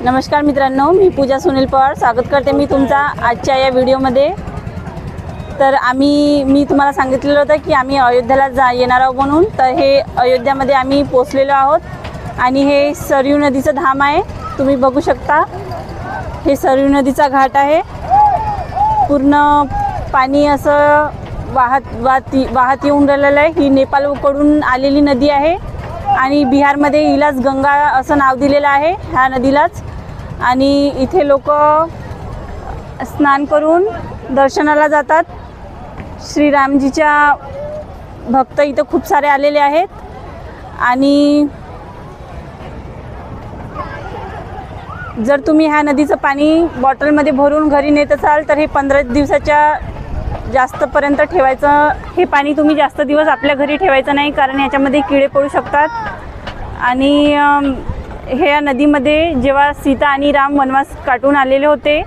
नमस्कार मित्रांनो, मी पूजा सुनील पवार स्वागत करते मी तुमचा आजच्या या व्हिडिओमध्ये। तर मी तुम्हाला सांगितलेलं होतं की आम्ही अयोध्येला येणार आहोत म्हणून। तर हे अयोध्यामध्ये आम्ही पोहोचलेलो आहोत आणि हे सरयू नदीचं धाम आहे। तुम्ही बघू शकता, हे सरयू नदीचा घाट आहे। पूर्ण पाणी असं वाहत येऊन राहिलेलं आहे। ही नेपाळकडून आलेली नदी आहे आणि बिहारमध्ये हिलाच गंगा असं नाव दिलेलं आहे ह्या नदीलाच। आणि इथे लोक स्नान करून दर्शनाला जातात। श्रीरामजीच्या भक्त इथं खूप सारे आलेले आहेत। आणि जर तुम्ही ह्या नदीचं पाणी बॉटलमध्ये भरून घरी नेत असाल तर हे 15 दिवसाच्या जास्तपर्यंत ठेवायचं। हे पाणी तुम्ही जास्त दिवस आपल्या घरी ठेवायचं नाही, कारण याच्यामध्ये किडे पडू शकतात। आणि ह्या नदीमध्ये जेव्हा सीता आणि राम वनवास काटून आलेले होते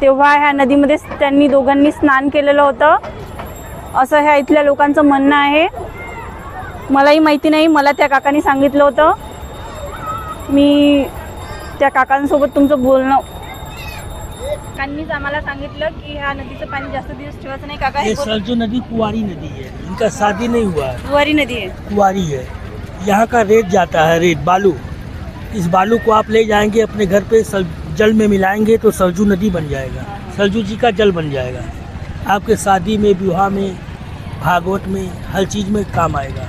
तेव्हा ह्या नदीमध्ये त्यांनी दोघांनी स्नान केलेलं होतं, असं ह्या इथल्या लोकांचं म्हणणं आहे। मलाही माहिती नाही, मला त्या काकांनी सांगितलं होतं। मी त्या काकांसोबत तुमचं बोलणं, काकांनीच आम्हाला सांगितलं की ह्या नदीचं पाणी जास्त दिवस ठेवायचं नाही। काका, ये सरजू नदी कुंवारी नदी है, इनका शादी नहीं हुआ है। कुंवारी नदी है, कुंवारी है। यहाँ का रेत जाता है, रेत बालू। इस बालू को आप ले जाएंगे अपने घर पे, जल में मिलाएंगे तो सरजू नदी बन जाएगा, सरजू जी का जल बन जाएगा। आपके शादी में, विवाह में, भागवत में, हर चीज़ में काम आएगा।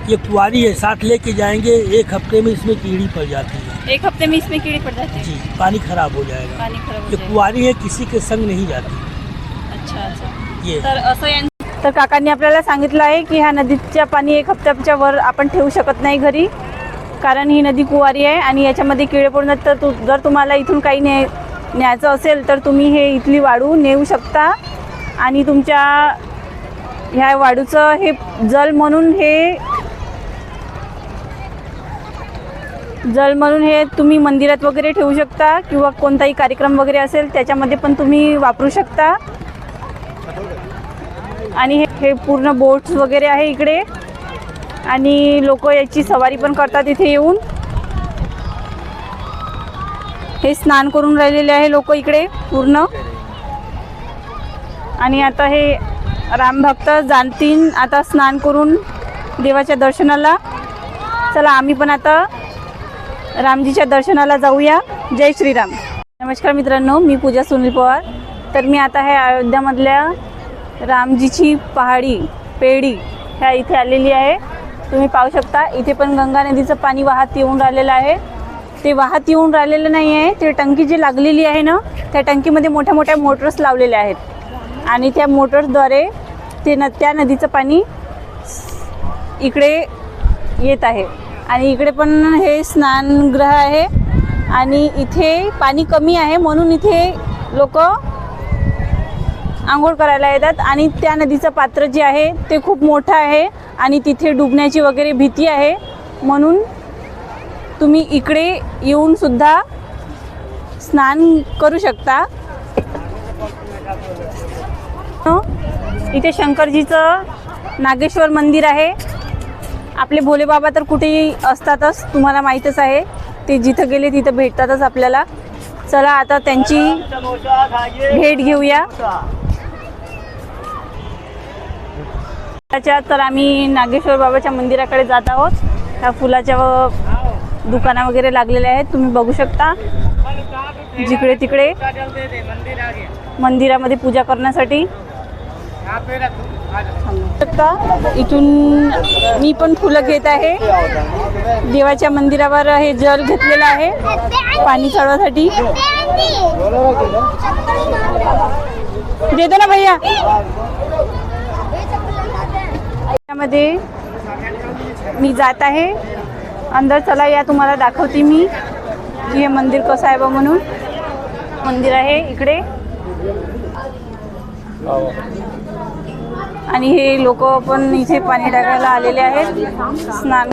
ये कुंवारी है, साथ लेके जाएंगे। 1 हफ्ते में इसमें कीड़ी पड़ जाती है। 1 हफ्ते में इसमें कीड़े पड़ जाते हैं जी, पानी खराब हो जाएगा। पानी खराब हो ये जाएगा। कुंवारी है, किसी के संग नहीं जाती। अच्छा। ये तर असं तर काकांनी आपल्याला सांगितलं आहे की ह्या नदीच्या पाणी 1 हफ्त्याच्या वर आपण ठेवू शकत नाही घरी, कारण ही नदी कुंवारी आहे आणि याच्यामध्ये किडे पडणार। तर जर तुम्हाला इथून काही न्यायचं असेल तर तुम्ही हे इथली वाळू नेऊ शकता आणि तुमच्या ह्या वाळूचं हे जल म्हणून हे तुम्ही मंदिरात वगैरे ठेवू शकता, किंवा कोणताही कार्यक्रम वगैरे असेल त्याच्यामध्ये पण तुम्ही वापरू शकता। आणि हे पूर्ण बोट्स वगैरे आहे इकडे, आणि लोक याची सवारी पण करतात इथे येऊन। हे स्नान करून राहिलेले आहे लोक इकडे पूर्ण। आणि आता हे रामभक्त जातील आता स्नान करून देवाच्या दर्शनाला। चला आम्ही पण आता रामजीच्या दर्शनाला जाऊया। जय श्रीराम। नमस्कार मित्रांनो, मी पूजा सुनील पवार। तर मी आता हे अयोध्यामधल्या रामजीची पहाडी पेढी ह्या इथे आलेली आहे। तुम्ही पाहू शकता, इथे पण गंगा नदीचं पाणी वाहत येऊन राहिलेलं आहे। ते वाहत येऊन राहिलेलं नाही आहे, ते टंकी जी लागलेली आहे ना, त्या टंकीमध्ये मोठ्या मोठ्या मोटर्स लावलेल्या आहेत आणि त्या मोटर्सद्वारे त्या नदीचं पाणी इकडे येत आहे। आणि इकडे पण हे स्नानगृह आहे आणि इथे पाणी कमी आहे म्हणून इथे लोक आंघोळ करायला येतात। आणि त्या नदीचं पात्र जे आहे ते खूप मोठं आहे आणि तिथे डुबण्याची वगैरे भीती आहे, म्हणून तुम्ही इकडे येऊन सुद्धा स्नान करू शकता। इथे शंकरजीचं नागेश्वर मंदिर आहे। आपले भोले बाबा तर कुठेही असतातच, तुम्हाला माहीतच आहे, ते जिथं गेले तिथं भेटतातच आपल्याला। चला आता त्यांची भेट घेऊया। तर आम्ही नागेश्वर बाबाच्या मंदिराकडे जात आहोत। ह्या फुलाच्या दुकाना वगैरे लागलेल्या आहेत, तुम्ही बघू शकता। जिकडे तिकडे मंदिरामध्ये पूजा करण्यासाठी इथून मी पण फुलं घेत आहे। देवाच्या मंदिरावर हे जल घेतलेलं आहे पाणी चढवासाठी। देतो ना भैया। यामध्ये मी जात आहे अंदर। चला या तुम्हाला दाखवते मी की हे मंदिर कसं आहे बा म्हणून। मंदिर आहे इकडे आणि हे लोक पण इथे पाणी टाकायला आलेले आहेत स्नान